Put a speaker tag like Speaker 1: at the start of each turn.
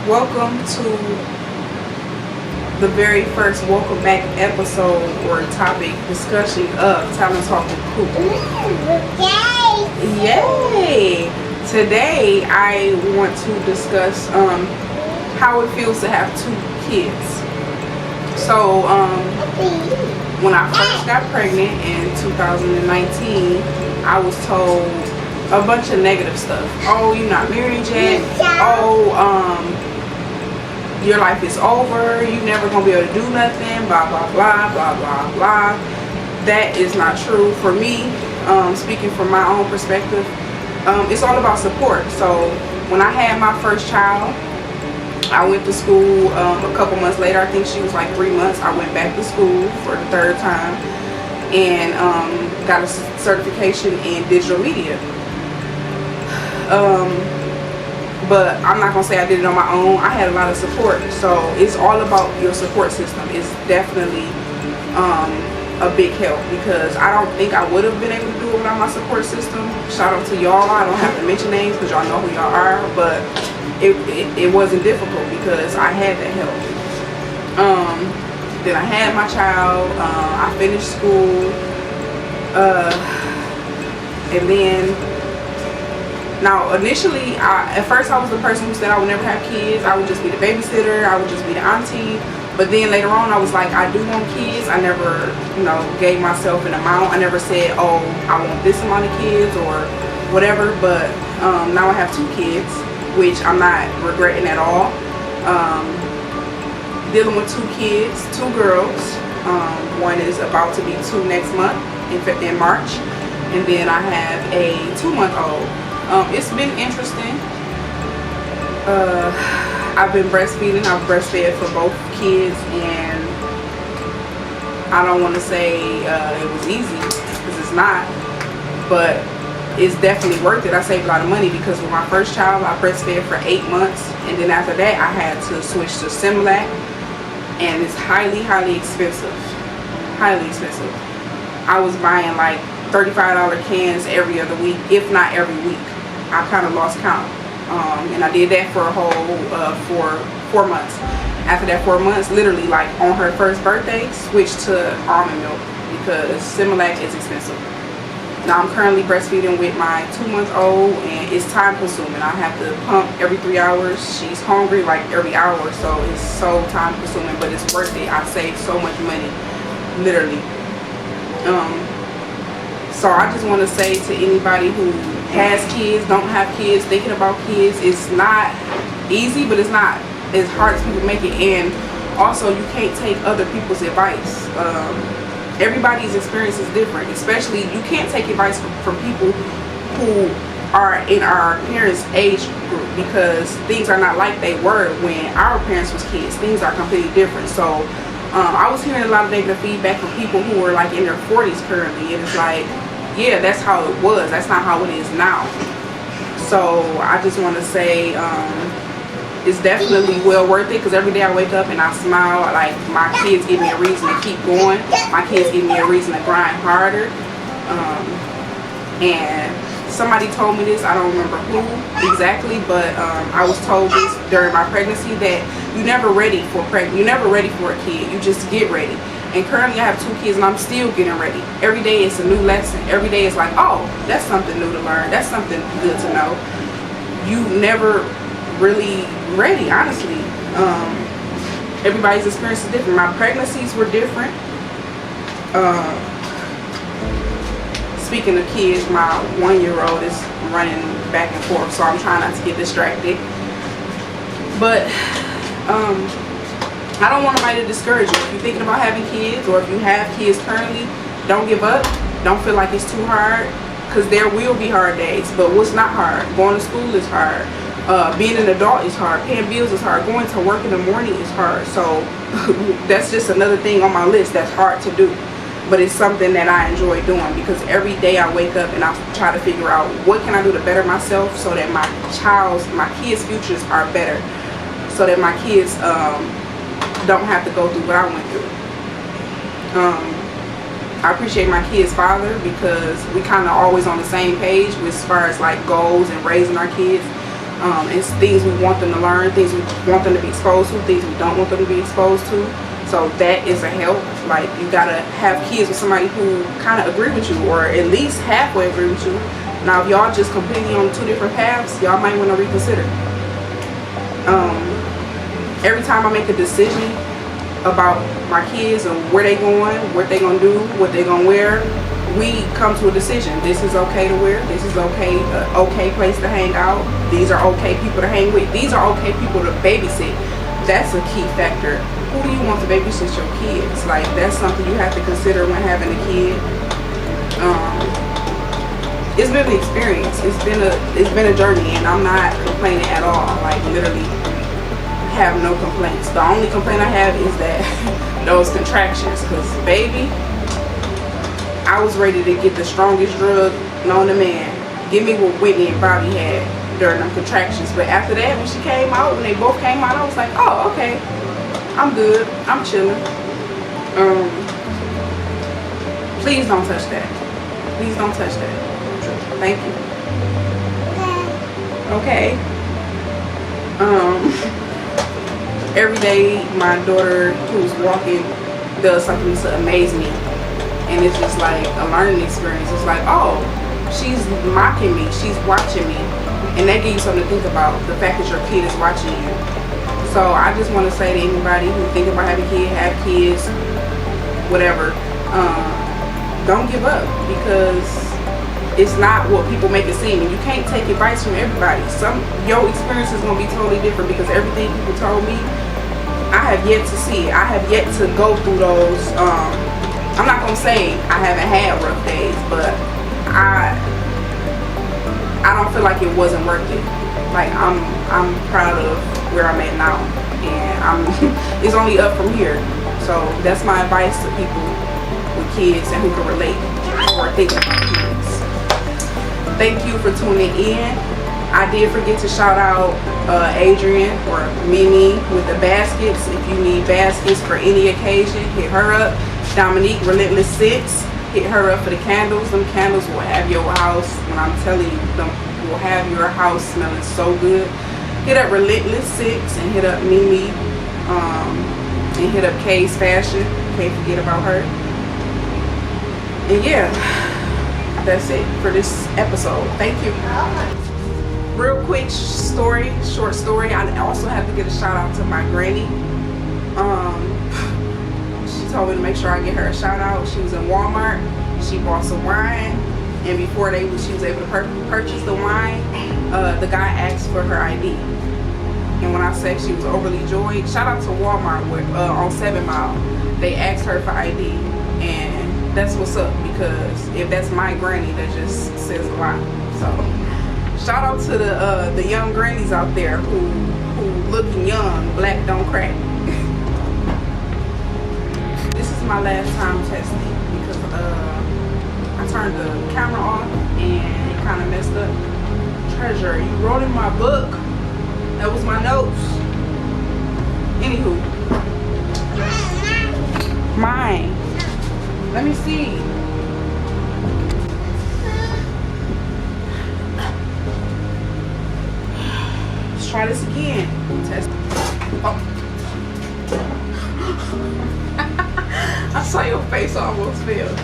Speaker 1: Welcome to the very first welcome back episode or topic discussion of Talent Talk with Coop. Yay! Today I want to discuss how it feels to have two kids. So when I first got pregnant in 2019, I was told a bunch of negative stuff. Oh, you're not married yet. Oh, your life is over. You're never gonna be able to do nothing. Blah blah blah blah blah blah. That is not true for me. Speaking from my own perspective, it's all about support. So when I had my first child, I went to school. A couple months later, I think she was like 3 months, I went back to school for the third time and got a certification in digital media. But I'm not gonna say I did it on my own. I had a lot of support, so it's all about your support system. It's definitely a big help, because I don't think I would have been able to do it without my support system. Shout out to y'all. I don't have to mention names because y'all know who y'all are, but it wasn't difficult because I had that help. Then I had my child. I finished school, and then. Now, initially, at first I was the person who said I would never have kids. I would just be the babysitter. I would just be the auntie. But then later on, I was like, I do want kids. I never, gave myself an amount. I never said, oh, I want this amount of kids or whatever. But now I have 2 kids, which I'm not regretting at all. Dealing with 2 kids, 2 girls. One is about to be 2 next month in March. And then I have a 2-month-old. It's been interesting. I've been breastfeeding. I've breastfed for both kids, and I don't want to say it was easy, because it's not, but it's definitely worth it. I saved a lot of money because with my first child, I breastfed for 8 months, and then after that, I had to switch to Similac, and it's highly, highly expensive. Highly expensive. I was buying like $35 cans every other week, if not every week. I kind of lost count, and I did that for a whole for 4 months. After that 4 months, literally like on her first birthday, switched to almond milk because Similac is expensive. Now I'm currently breastfeeding with my 2-month-old, and it's time consuming. I have to pump every 3 hours. She's hungry like every hour, so it's so time consuming, but it's worth it. I save so much money, literally. So I just want to say to anybody who has kids, don't have kids, thinking about kids, it's not easy, but it's not as hard as people make it. And also, you can't take other people's advice. Everybody's experience is different. Especially, you can't take advice from people who are in our parents' age group, because things are not like they were when our parents was kids. Things are completely different. So I was hearing a lot of negative feedback from people who were like in their 40s currently, and it's like, yeah, that's how it was. That's not how it is now. So I just want to say it's definitely well worth it, because every day I wake up and I smile. Like, my kids give me a reason to keep going. My kids give me a reason to grind harder. And somebody told me this, I don't remember who exactly, but I was told this during my pregnancy, that you're never ready for a kid. You just get ready. And currently I have 2 kids, and I'm still getting ready. Every day it's a new lesson. Every day it's like, oh, that's something new to learn. That's something good to know. You never really ready, honestly. Everybody's experience is different. My pregnancies were different. Speaking of kids, my 1-year-old is running back and forth, so I'm trying not to get distracted. But I don't want nobody to discourage you. If you're thinking about having kids, or if you have kids currently, don't give up. Don't feel like it's too hard, because there will be hard days. But what's not hard? Going to school is hard. Being an adult is hard. Paying bills is hard. Going to work in the morning is hard. So that's just another thing on my list that's hard to do. But it's something that I enjoy doing, because every day I wake up and I try to figure out what can I do to better myself, so that my kids' futures are better, so that my kids don't have to go through what I went through. I appreciate my kid's father, because we kind of always on the same page as far as like goals and raising our kids. It's things we want them to learn, things we want them to be exposed to, things we don't want them to be exposed to. So that is a help. Like, you gotta have kids with somebody who kind of agree with you, or at least halfway agree with you. Now, if y'all just completely on two different paths, y'all might want to reconsider. Every time I make a decision about my kids and where they going, what they gonna do, what they gonna wear, we come to a decision. This is okay to wear. This is okay, okay place to hang out. These are okay people to hang with. These are okay people to babysit. That's a key factor. Who do you want to babysit your kids? Like, that's something you have to consider when having a kid. It's been an experience. It's been a journey, and I'm not complaining at all. Like, literally have no complaints. The only complaint I have is that those contractions, because baby, I was ready to get the strongest drug known to man. Give me what Whitney and Bobby had during them contractions. But after that, when she came out, when they both came out, I was like, oh, okay, I'm good, I'm chilling. Please don't touch that. Please don't touch that. Thank you. Okay. Every day my daughter, who's walking, does something to amaze me, and it's just like a learning experience. It's like, oh, she's mocking me, she's watching me, and that gives you something to think about, the fact that your kid is watching you. So I just want to say to anybody who think about having kids, have kids, whatever, don't give up, because it's not what people make it seem, and you can't take advice from everybody. Your experience is going to be totally different, because everything people told me, I have yet to see it. I have yet to go through those. I'm not going to say I haven't had rough days, but I don't feel like it wasn't worth it. Like, I'm proud of where I'm at now, and it's only up from here. So that's my advice to people with kids and who can relate or think about kids. Thank you for tuning in. I did forget to shout out Adrian or Mimi with the baskets. If you need baskets for any occasion, hit her up. Dominique, Relentless 6, hit her up for the candles. Them candles will have your house, when I'm telling you, them will have your house smelling so good. Hit up Relentless 6 and hit up Mimi, and hit up Kay's Fashion. Can't forget about her. And yeah, that's it for this episode. Thank you. Real quick story, short story. I also have to give a shout out to my granny. She told me to make sure I get her a shout out. She was in Walmart. She bought some wine, and before she was able to purchase the wine, the guy asked for her ID. And when I say she was overly joyed, shout out to Walmart on 7 Mile. They asked her for ID, and that's what's up, because if that's my granny, that just says a lot. So shout out to the young grannies out there who looking young. Black don't crack. This is my last time testing, because I turned the camera off and it kind of messed up. Treasure, you wrote in my book. That was my notes. Anywho, mine. Let me see. Let's try this again. Test. Oh. I saw your face almost fail.